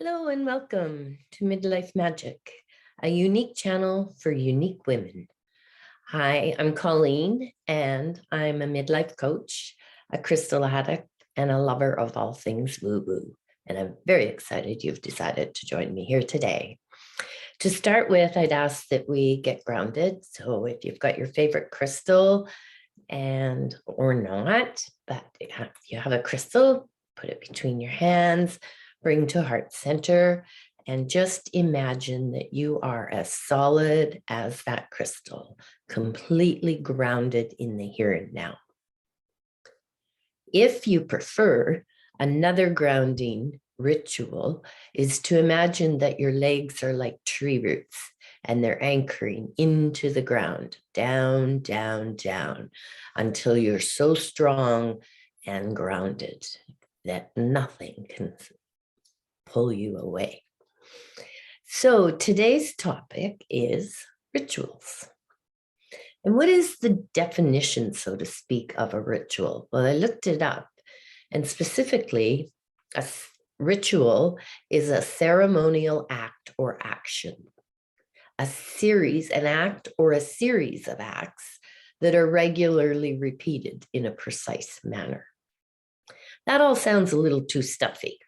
Hello and welcome to Midlife Magic, a unique channel for unique women. Hi, I'm Colleen, and I'm a midlife coach, a crystal addict, and a lover of all things woo-woo. And I'm very excited you've decided to join me here today. To start with, I'd ask that we get grounded. So if you've got your favorite crystal or not, but if you have a crystal, put it between your hands, bring to heart center, and just imagine that you are as solid as that crystal, completely grounded in the here and now. If you prefer, another grounding ritual is to imagine that your legs are like tree roots and they're anchoring into the ground, down, down, down, until you're so strong and grounded that nothing can pull you away. So today's topic is rituals. And what is the definition, so to speak, of a ritual? Well, I looked it up, and specifically, a ritual is a ceremonial act or action, an act or a series of acts that are regularly repeated in a precise manner. That all sounds a little too stuffy.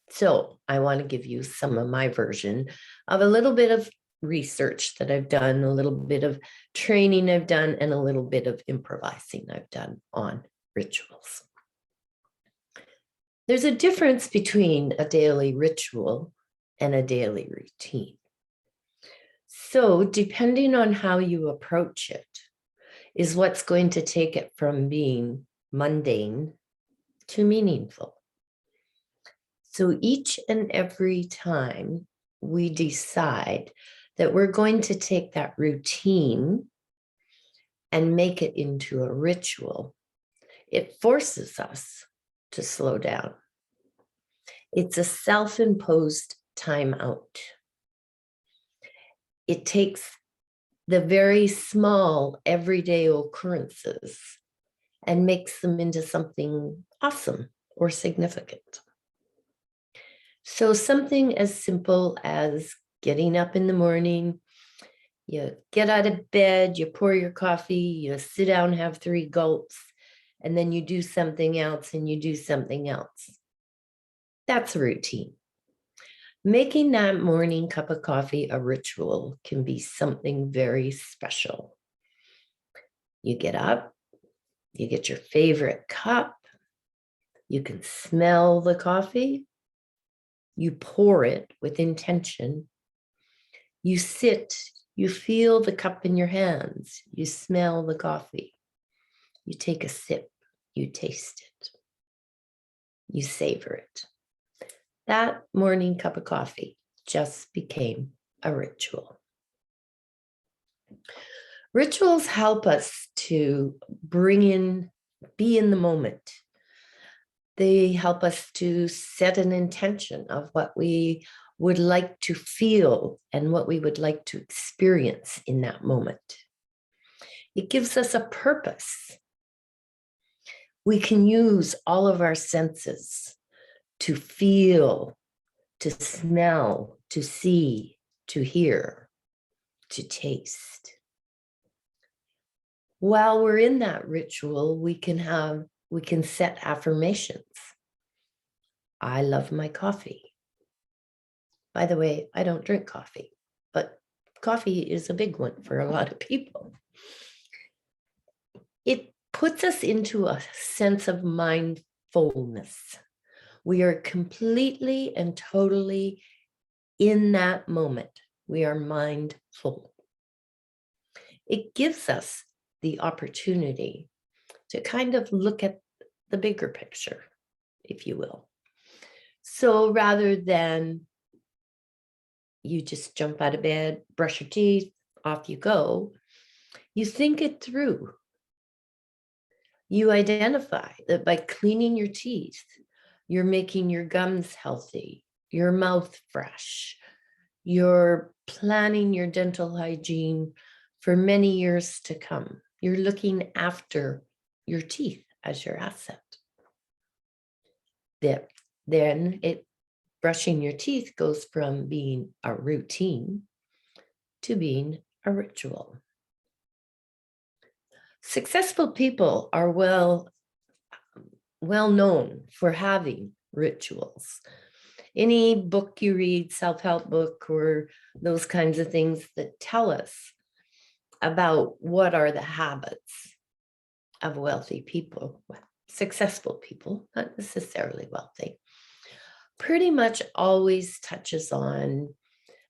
So I want to give you some of my version of a little bit of research that I've done, a little bit of training I've done, and a little bit of improvising I've done on rituals. There's a difference between a daily ritual and a daily routine. So depending on how you approach it is what's going to take it from being mundane to meaningful. So each and every time we decide that we're going to take that routine and make it into a ritual, it forces us to slow down. It's a self-imposed timeout. It takes the very small everyday occurrences and makes them into something awesome or significant. So something as simple as getting up in the morning, you get out of bed, you pour your coffee, you sit down, have 3 gulps, and then you do something else and you do something else. That's a routine. Making that morning cup of coffee a ritual can be something very special. You get up, you get your favorite cup, you can smell the coffee, you pour it with intention, you sit, you feel the cup in your hands, you smell the coffee, you take a sip, you taste it, you savor it. That morning cup of coffee just became a ritual. Rituals help us to be in the moment. They help us to set an intention of what we would like to feel and what we would like to experience in that moment. It gives us a purpose. We can use all of our senses to feel, to smell, to see, to hear, to taste. While we're in that ritual, we can set affirmations. I love my coffee. By the way, I don't drink coffee, but coffee is a big one for a lot of people. It puts us into a sense of mindfulness. We are completely and totally in that moment. We are mindful. It gives us the opportunity to kind of look at the bigger picture, if you will. So rather than you just jump out of bed, brush your teeth, off you go, you think it through. You identify that by cleaning your teeth, you're making your gums healthy, your mouth fresh, you're planning your dental hygiene for many years to come. You're looking after your teeth as your asset. Then it brushing your teeth goes from being a routine to being a ritual. Successful people are well known for having rituals. Any book you read, self-help book or those kinds of things that tell us about what are the habits of wealthy people, successful people, not necessarily wealthy, pretty much always touches on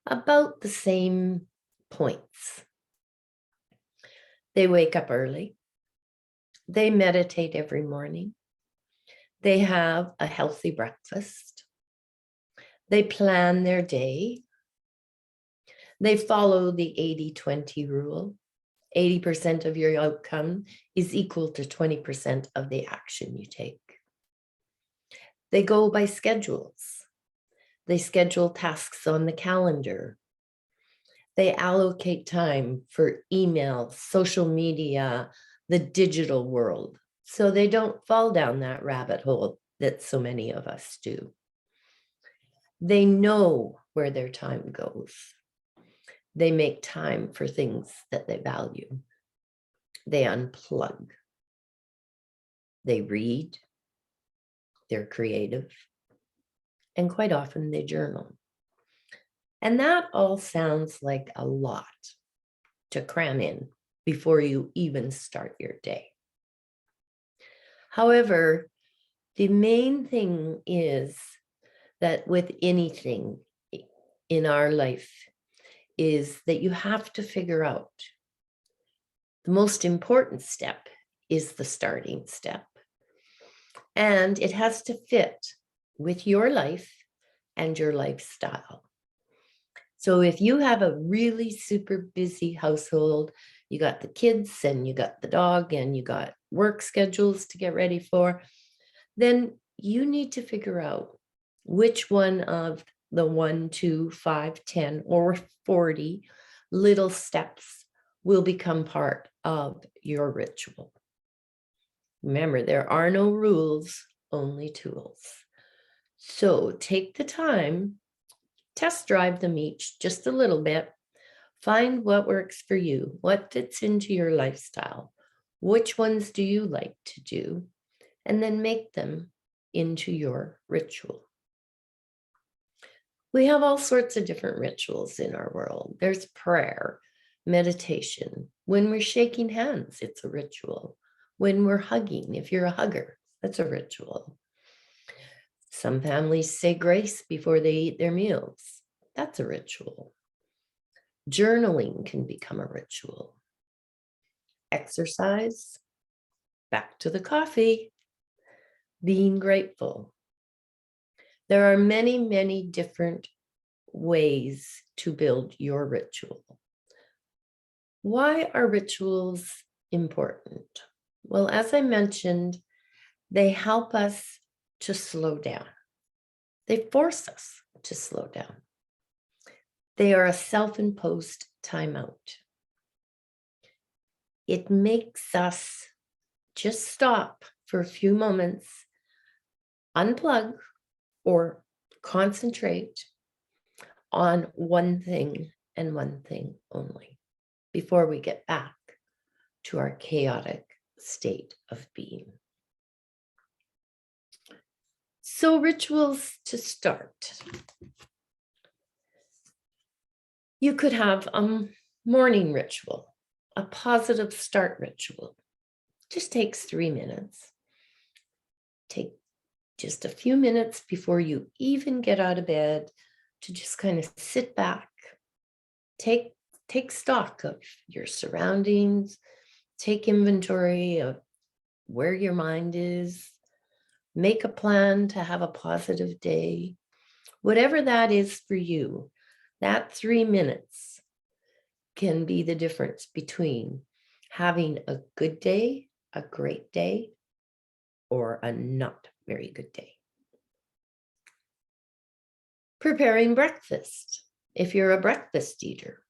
about the same points. They wake up early. They meditate every morning. They have a healthy breakfast. They plan their day. They follow the 80-20 rule. 80% of your outcome is equal to 20% of the action you take. They go by schedules. They schedule tasks on the calendar. They allocate time for email, social media, the digital world, so they don't fall down that rabbit hole that so many of us do. They know where their time goes. They make time for things that they value. They unplug. They read. They're creative. And quite often they journal. And that all sounds like a lot to cram in before you even start your day. However, the main thing is that with anything in our life is that you have to figure out the most important step is the starting step. And it has to fit with your life and your lifestyle. So if you have a really super busy household, you got the kids and you got the dog and you got work schedules to get ready for, then you need to figure out which one of the 1, 2, 5, 10, or 40 little steps will become part of your ritual. Remember, there are no rules, only tools. So take the time, test drive them each just a little bit, find what works for you, what fits into your lifestyle, which ones do you like to do, and then make them into your ritual. We have all sorts of different rituals in our world. There's prayer, meditation. When we're shaking hands, it's a ritual. When we're hugging, if you're a hugger, that's a ritual. Some families say grace before they eat their meals. That's a ritual. Journaling can become a ritual. Exercise, back to the coffee, being grateful. There are many, many different ways to build your ritual. Why are rituals important? Well, as I mentioned, they help us to slow down. They force us to slow down. They are a self-imposed timeout. It makes us just stop for a few moments, unplug, or concentrate on one thing and one thing only before we get back to our chaotic state of being. So rituals to start. You could have a morning ritual, a positive start ritual. Just takes 3 minutes. Take just a few minutes before you even get out of bed to just kind of sit back, take stock of your surroundings, take inventory of where your mind is, make a plan to have a positive day. Whatever that is for you, that 3 minutes can be the difference between having a good day, a great day, or a not very good day. Preparing breakfast. If you're a breakfast eater,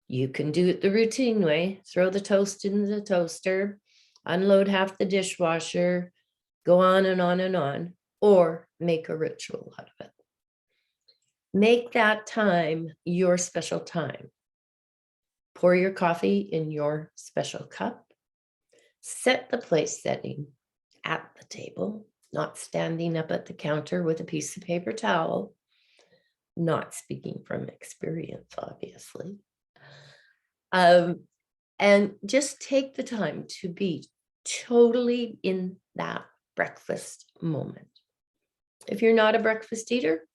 you can do it the routine way. Throw the toast in the toaster, unload half the dishwasher, go on and on and on. or make a ritual out of it. Make that time your special time. Pour your coffee in your special cup. Set the place setting at the table, not standing up at the counter with a piece of paper towel. Not speaking from experience, obviously. And just take the time to be totally in that breakfast moment. If you're not a breakfast eater,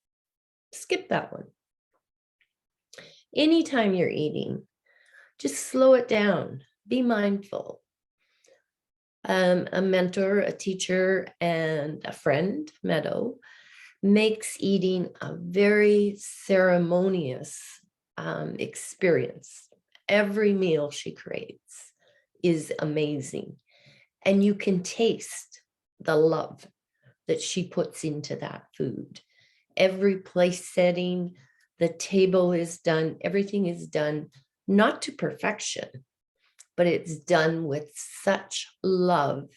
skip that one. Anytime you're eating, just slow it down. Be mindful. A mentor, a teacher, and a friend, Meadow, makes eating a very ceremonious experience. Every meal she creates is amazing. And you can taste the love that she puts into that food. Every place setting, the table is done, everything is done, not to perfection, but it's done with such love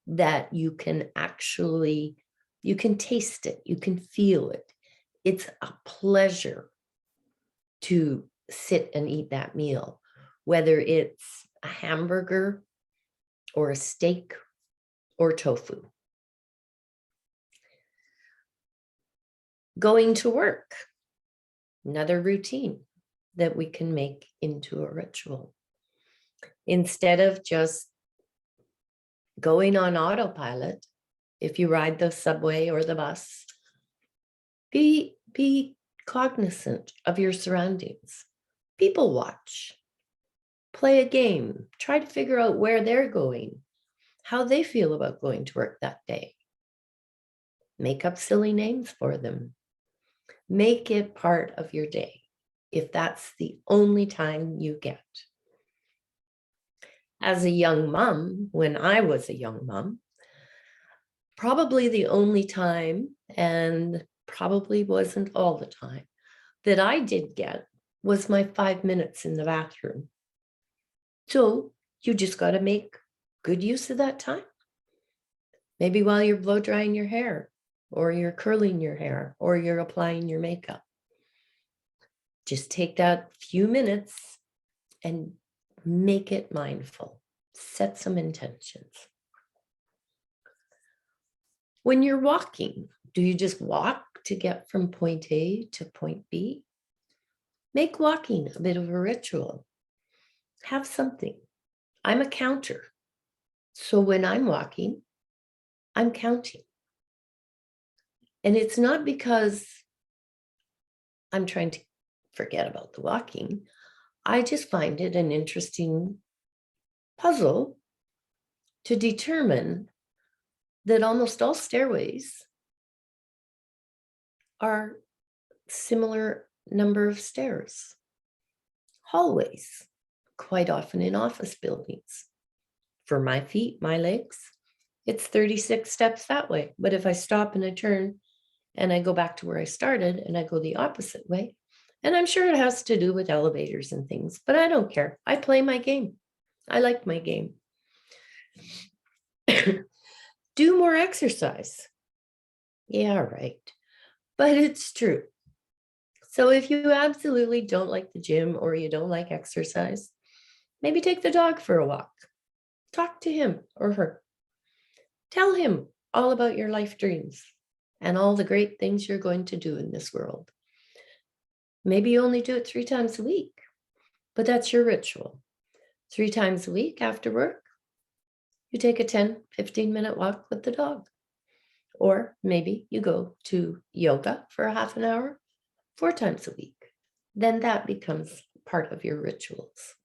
that you can actually, you can taste it, you can feel it. It's a pleasure to sit and eat that meal, whether it's a hamburger or a steak or tofu. Going to work, another routine that we can make into a ritual. Instead of just going on autopilot, if you ride the subway or the bus, be cognizant of your surroundings. People watch, play a game, try to figure out where they're going, how they feel about going to work that day. Make up silly names for them. Make it part of your day if that's the only time you get. As a young mom, when I was a young mom, probably the only time, and probably wasn't all the time, that I did get was my 5 minutes in the bathroom. So you just got to make good use of that time. Maybe while you're blow drying your hair, or you're curling your hair, or you're applying your makeup. Just take that few minutes and make it mindful. Set some intentions. When you're walking, do you just walk to get from point A to point B? Make walking a bit of a ritual. Have something. I'm a counter. So when I'm walking, I'm counting. And it's not because I'm trying to forget about the walking. I just find it an interesting puzzle to determine that almost all stairways are similar number of stairs. Hallways, quite often in office buildings. For my feet, my legs, it's 36 steps that way. But if I stop and I turn and I go back to where I started and I go the opposite way, and I'm sure it has to do with elevators and things, but I don't care. I play my game. I like my game. Do more exercise. Yeah, right. But it's true. So if you absolutely don't like the gym or you don't like exercise, maybe take the dog for a walk. Talk to him or her. Tell him all about your life dreams and all the great things you're going to do in this world. Maybe you only do it 3 times a week, but that's your ritual. 3 times a week after work, you take a 10, 15-minute walk with the dog. Or maybe you go to yoga for a half an hour 4 times a week. Then that becomes part of your rituals.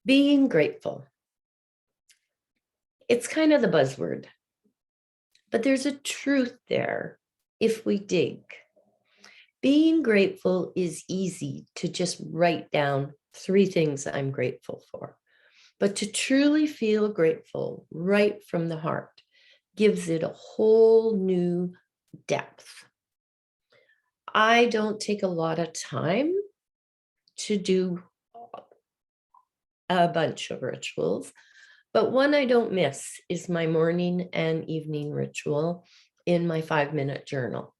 Being grateful. It's kind of the buzzword, but there's a truth there if we dig. Being grateful is easy to just write down 3 things I'm grateful for. But to truly feel grateful right from the heart gives it a whole new depth. I don't take a lot of time to do a bunch of rituals, But one I don't miss is my morning and evening ritual in my 5-minute journal.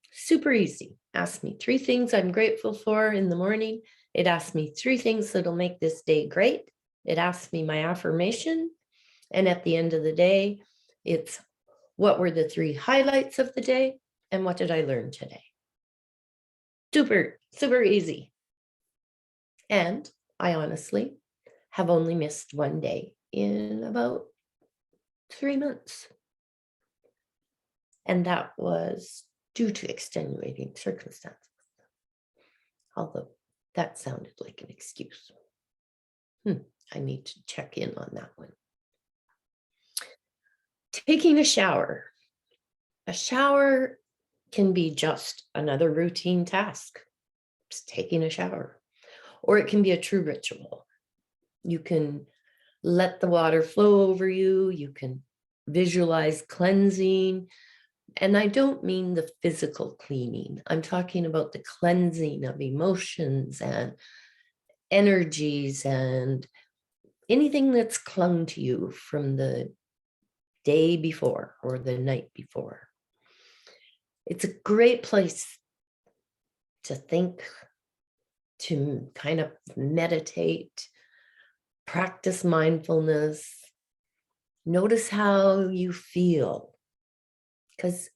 Super easy. Ask me 3 things I'm grateful for in the morning. It asks me 3 things that'll make this day great. It asks me my affirmation. And at the end of the day, it's what were the 3 highlights of the day and what did I learn today? Super, super easy. And I honestly have only missed 1 day in about 3 months. And that was due to extenuating circumstances. Although that sounded like an excuse. I need to check in on that one. Taking a shower. A shower can be just another routine task. It's taking a shower. Or it can be a true ritual. You can let the water flow over you. You can visualize cleansing. And I don't mean the physical cleaning. I'm talking about the cleansing of emotions and energies and anything that's clung to you from the day before or the night before. It's a great place to think, to kind of meditate, practice mindfulness, notice how you feel, because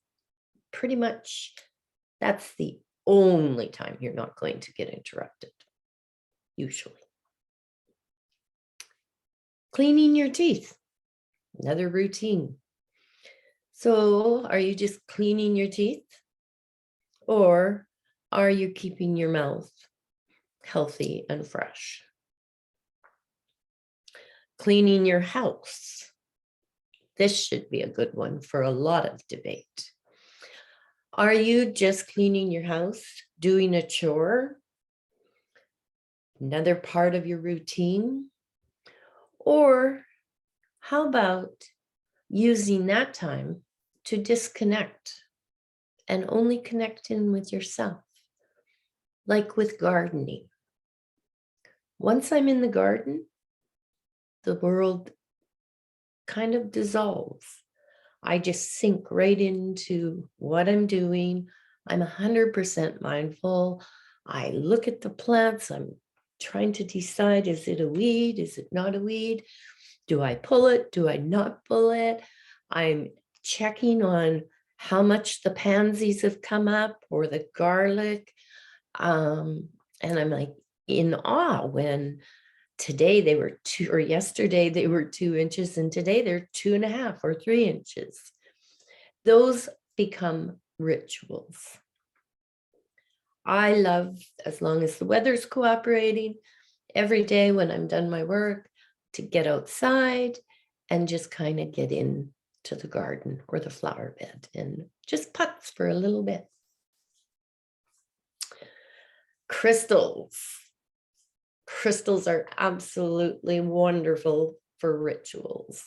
pretty much that's the only time you're not going to get interrupted, usually. Cleaning your teeth, another routine. So are you just cleaning your teeth? Or are you keeping your mouth healthy and fresh? Cleaning your house. This should be a good one for a lot of debate. Are you just cleaning your house, doing a chore? Another part of your routine? Or how about using that time to disconnect and only connect in with yourself, like with gardening? Once I'm in the garden, the world kind of dissolves. I just sink right into what I'm doing. I'm 100% mindful. I look at the plants. I'm trying to decide, is it a weed? Is it not a weed? Do I pull it? Do I not pull it? I'm checking on how much the pansies have come up or the garlic. And I'm like in awe when today they were 2, or yesterday they were 2 inches, and today they're 2.5 or 3 inches. Those become rituals. I love, as long as the weather's cooperating, every day when I'm done my work, to get outside and just kind of get into the garden or the flower bed and just putz for a little bit. Crystals. Crystals are absolutely wonderful for rituals.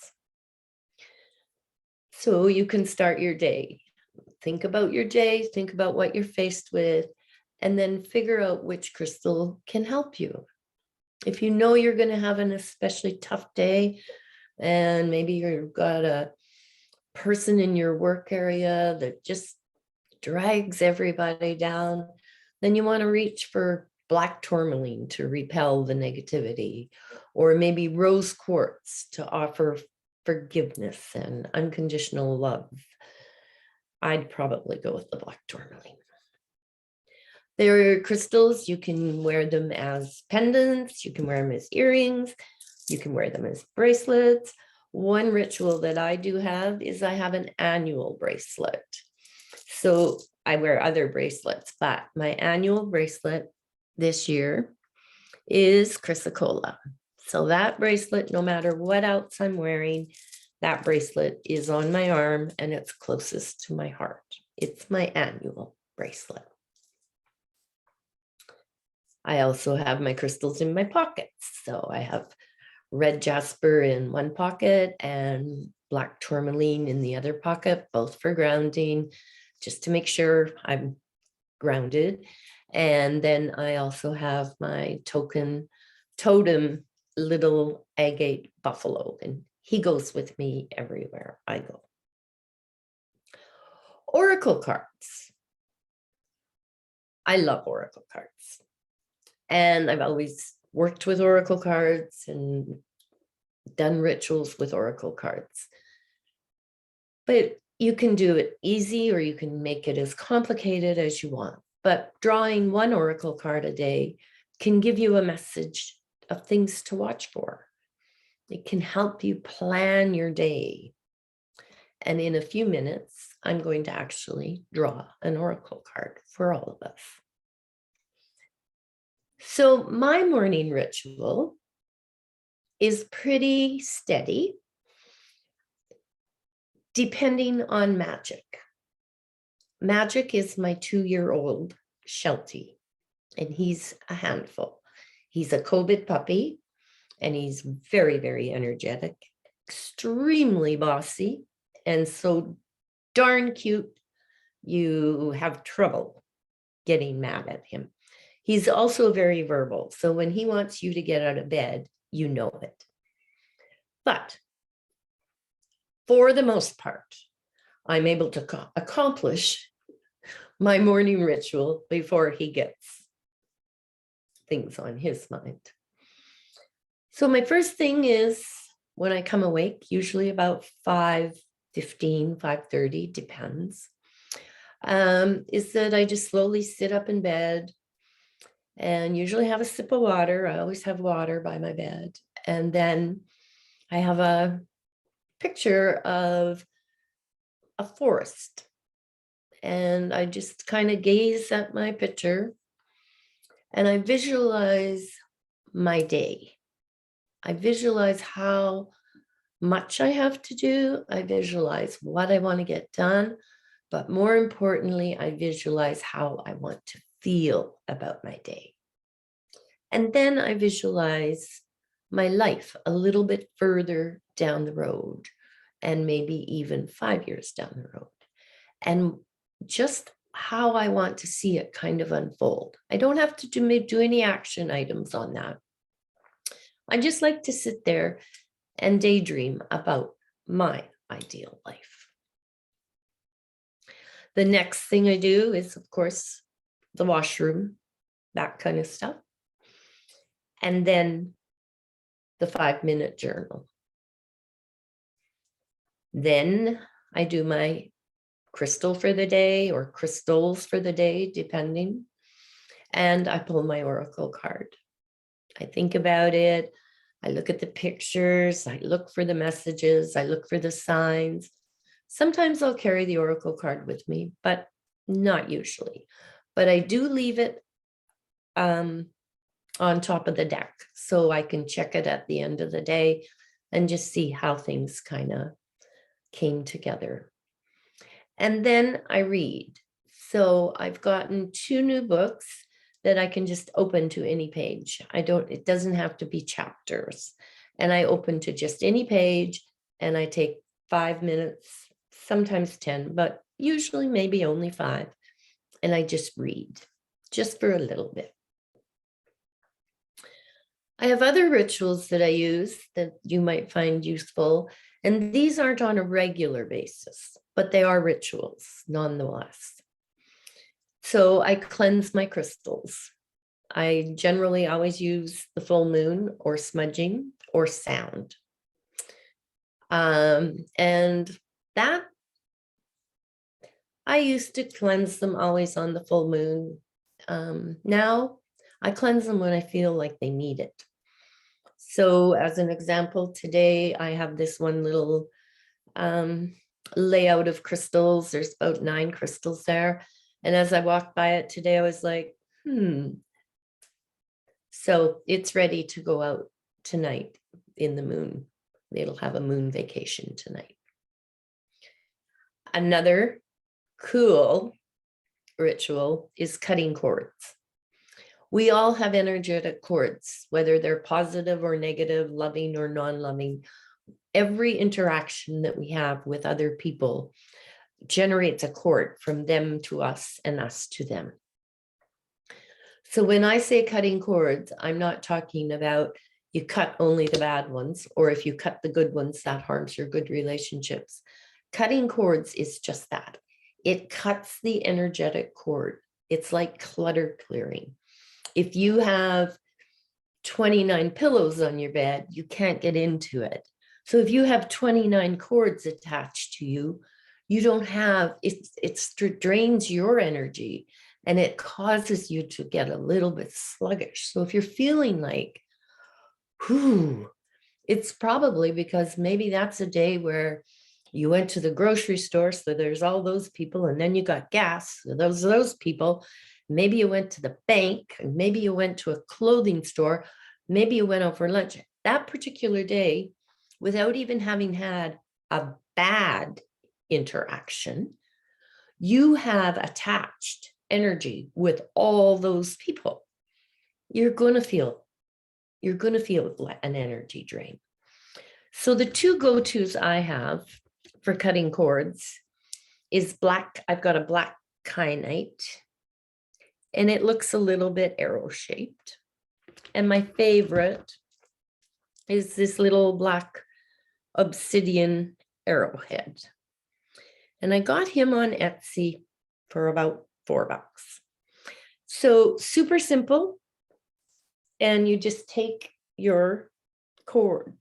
So you can start your day. Think about your day, think about what you're faced with, and then figure out which crystal can help you. If you know you're going to have an especially tough day, and maybe you've got a person in your work area that just drags everybody down, then you want to reach for black tourmaline to repel the negativity, or maybe rose quartz to offer forgiveness and unconditional love. I'd probably go with the black tourmaline. They're crystals. You can wear them as pendants. You can wear them as earrings. You can wear them as bracelets. One ritual that I do have is I have an annual bracelet. So I wear other bracelets, but my annual bracelet this year is Chrysocolla. So that bracelet, no matter what else I'm wearing, that bracelet is on my arm and it's closest to my heart. It's my annual bracelet. I also have my crystals in my pockets. So I have red jasper in one pocket and black tourmaline in the other pocket, both for grounding, just to make sure I'm grounded. And then I also have my totem little agate buffalo, and he goes with me everywhere I go. Oracle cards. I love oracle cards. And I've always worked with oracle cards and done rituals with oracle cards. But you can do it easy or you can make it as complicated as you want. But drawing one oracle card a day can give you a message of things to watch for. It can help you plan your day. And in a few minutes, I'm going to actually draw an oracle card for all of us. So my morning ritual is pretty steady, depending on Magic. Magic is my 2-year-old Sheltie, and he's a handful. He's a COVID puppy, and he's very, very energetic, extremely bossy, and so darn cute, you have trouble getting mad at him. He's also very verbal, so when he wants you to get out of bed, you know it. But for the most part, I'm able to accomplish my morning ritual before he gets things on his mind. So my first thing is when I come awake, usually about 5:15, 5:30, depends, is that I just slowly sit up in bed and usually have a sip of water. I always have water by my bed. And then I have a picture of a forest. And I just kind of gaze at my picture and I visualize my day. I visualize how much I have to do. I visualize what I want to get done. But more importantly, I visualize how I want to feel about my day. And then I visualize my life a little bit further down the road, and maybe even 5 years down the road, and just how I want to see it kind of unfold. I don't have to do any action items on that. I just like to sit there and daydream about my ideal life. The next thing I do is, of course, the washroom, that kind of stuff. And then the 5-minute journal. Then I do my crystal for the day or crystals for the day, depending. And I pull my oracle card. I think about it. I look at the pictures. I look for the messages. I look for the signs. Sometimes I'll carry the oracle card with me, but not usually. But I do leave it on top of the deck so I can check it at the end of the day and just see how things kind of came together. And then I read. So I've gotten 2 new books that I can just open to any page. It doesn't have to be chapters. And I open to just any page and I take 5 minutes, sometimes 10, but usually maybe only 5. And I just read, just for a little bit. I have other rituals that I use that you might find useful, and these aren't on a regular basis, but they are rituals nonetheless. So I cleanse my crystals. I generally always use the full moon or smudging or sound. And that, I used to cleanse them always on the full moon. Now I cleanse them when I feel like they need it. So as an example, today I have this one little layout of crystals. There's about 9 crystals there. And as I walked by it today, I was like, So it's ready to go out tonight in the moon. It'll have a moon vacation tonight. Another cool ritual is cutting cords. We all have energetic cords, whether they're positive or negative, loving or non-loving. Every interaction that we have with other people generates a cord from them to us and us to them. So when I say cutting cords, I'm not talking about you cut only the bad ones, or if you cut the good ones, that harms your good relationships. Cutting cords is just that. It cuts the energetic cord. It's like clutter clearing. If you have 29 pillows on your bed, you can't get into it. So if you have 29 cords attached to you, you don't have, it drains your energy and it causes you to get a little bit sluggish. So if you're feeling like, whew, it's probably because maybe that's a day where you went to the grocery store, so there's all those people, and then you got gas, so those people. Maybe you went to the bank, and maybe you went to a clothing store, maybe you went out for lunch. That particular day, without even having had a bad interaction, you have attached energy with all those people. You're going to feel an energy drain. So the two go-tos I have for cutting cords is black. I've got a black kyanite, and it looks a little bit arrow shaped. And my favorite is this little black obsidian arrowhead. And I got him on Etsy for about $4. So super simple. And you just take your cord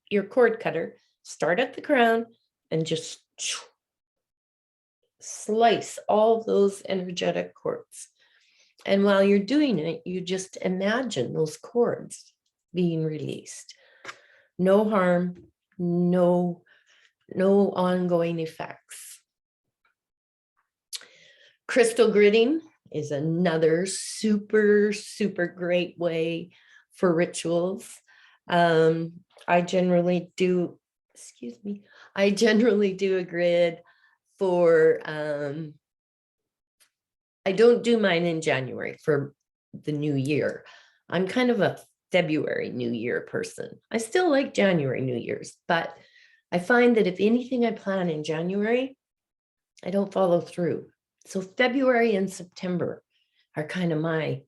cutter, start at the crown, and just slice all those energetic cords. And while you're doing it, you just imagine those cords being released. No harm, no ongoing effects. Crystal gridding is another super, super great way for rituals. I generally do a grid for, I don't do mine in January for the new year. I'm kind of a February New Year person. I still like January New Year's, but I find that if anything I plan in January, I don't follow through. So February and September are kind of my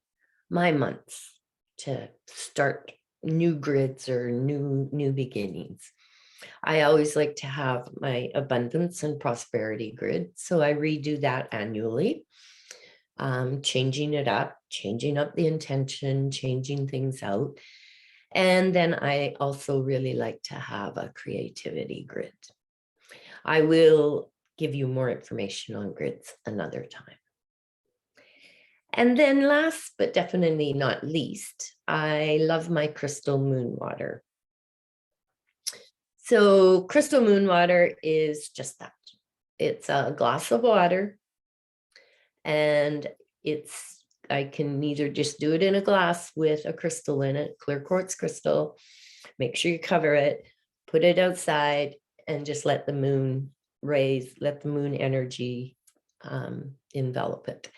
months to start new grids or new beginnings. I always like to have my abundance and prosperity grid. So I redo that annually, changing it up, changing up the intention, changing things out. And then I also really like to have a creativity grid. I will give you more information on grids another time. And then last, but definitely not least, I love my crystal moon water. So crystal moon water is just that. It's a glass of water, and I can either just do it in a glass with a crystal in it, clear quartz crystal, make sure you cover it, put it outside, and just let the moon rays, let the moon energy envelop it.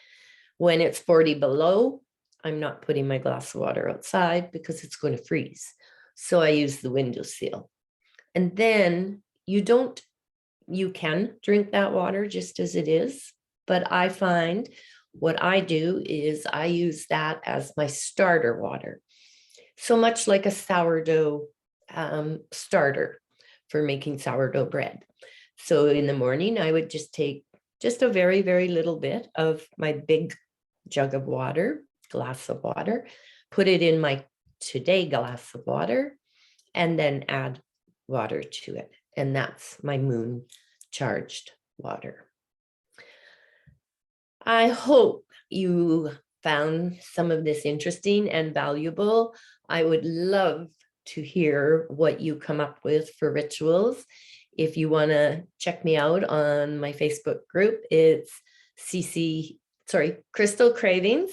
When it's 40 below, I'm not putting my glass of water outside because it's going to freeze. So I use the window seal. And then you can drink that water just as it is. But I find what I do is I use that as my starter water. So much like a sourdough starter for making sourdough bread. So in the morning, I would just take just a very, very little bit of my big jug of water, glass of water, put it in my today glass of water, and then add water to it. And that's my moon charged water. I hope you found some of this interesting and valuable. I would love to hear what you come up with for rituals. If you want to check me out on my Facebook group, it's Crystal Cravings.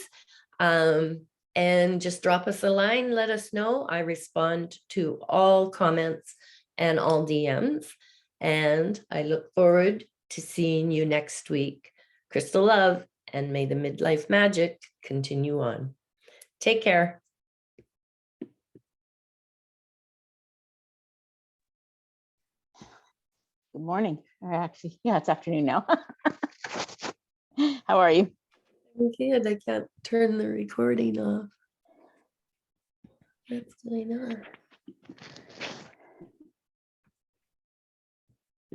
And just drop us a line, let us know. I respond to all comments and all DMs. And I look forward to seeing you next week. Crystal love, and may the midlife magic continue on. Take care. Good morning. Or actually, yeah, it's afternoon now. How are you? I'm good. I can't turn the recording off. What's going on?